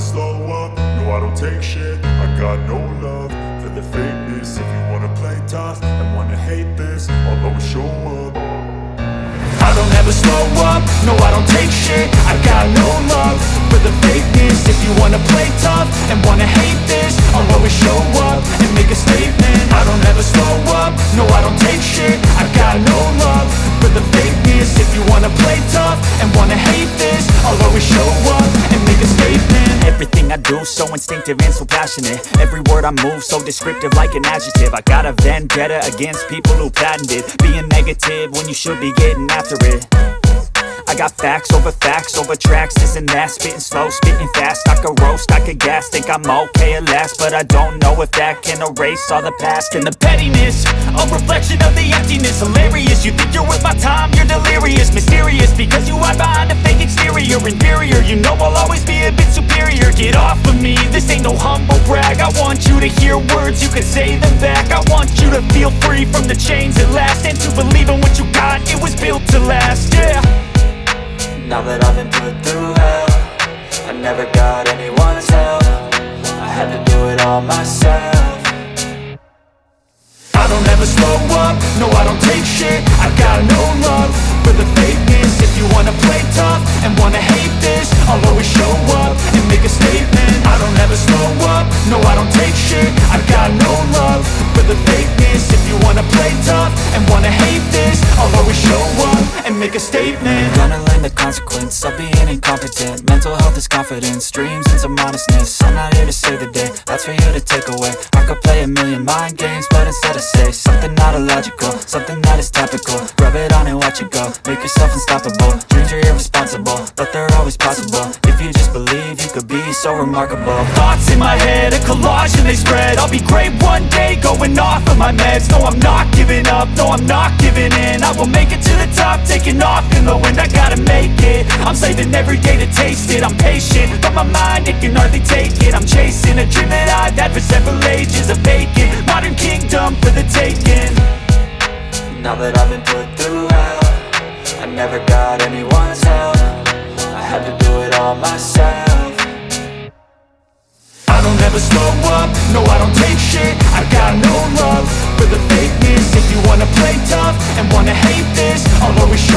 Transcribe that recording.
slow up, no I don't take shit. I got no love for the fakeness. If you wanna play tough and wanna hate this, I'll always show up. I don't ever slow up, no I don't take shit. I got no love for the fakeness. If you wanna play tough and wanna hate this, I'll always show up and make a statement. I don't ever slow up, no I don't take shit. I got no love for the fakeness. If you wanna play tough and wanna hate this, I'll always show up and make a statement. Everything I do so instinctive and so passionate. Every word I move so descriptive like an adjective. I got a vendetta against people who patented being negative when you should be getting after it. I got facts over tracks, this and that. Spitting slow, spitting fast, I could roast, I could gas. Think I'm okay at last, but I don't know if that can erase all the past. And the pettiness, a reflection of the emptiness. Hilarious, you think you're worth my time, you're delirious. Mysterious, because you hide behind a fake exterior. Inferior, you know I'll always be a bit superior. Get off of me, this ain't no humble brag. I want you to hear words, you can say them back. I want you to feel free from the chains at last, and to believe in what you got, it was built to last, yeah. Now that I've been put through hell, I never got anyone's help. I had to do it all myself. I don't ever slow up, no I don't take shit. I got no love for the fakeness. If you wanna play tough and wanna hate this, I'll always show up and make a statement. I don't ever slow up, no I don't take shit. I got no love for the fakeness. If you wanna play tough and wanna hate this, I'll always show up and make a statement. Gonna learn the consequence of being incompetent. Mental health is confidence, dreams and some honestness. I'm not here to save the day, that's for you to take away. I could play a million mind games, but instead I say something not illogical, something that is topical. Rub it on and watch it go, make yourself unstoppable. Dreams are irresponsible, but they're always possible. If you just believe, you could be so remarkable. Thoughts in my head, a collage and they spread. I'll be great one day, going off of my meds. No, I'm not giving up, no, I'm not giving in. I will make it to the top, taking off in the wind. I gotta make it, I'm saving every day to taste it. I'm patient, but my mind, it can hardly take it. I'm chasing a dream that I've had for several ages. A vacant, modern kingdom for the taking. Now that I've been put through hell, I never got anyone's help. I had to do it all myself. I don't ever slow up, no I don't take shit. I got no love for the fakeness. If you wanna play tough and wanna hate this, I'll always show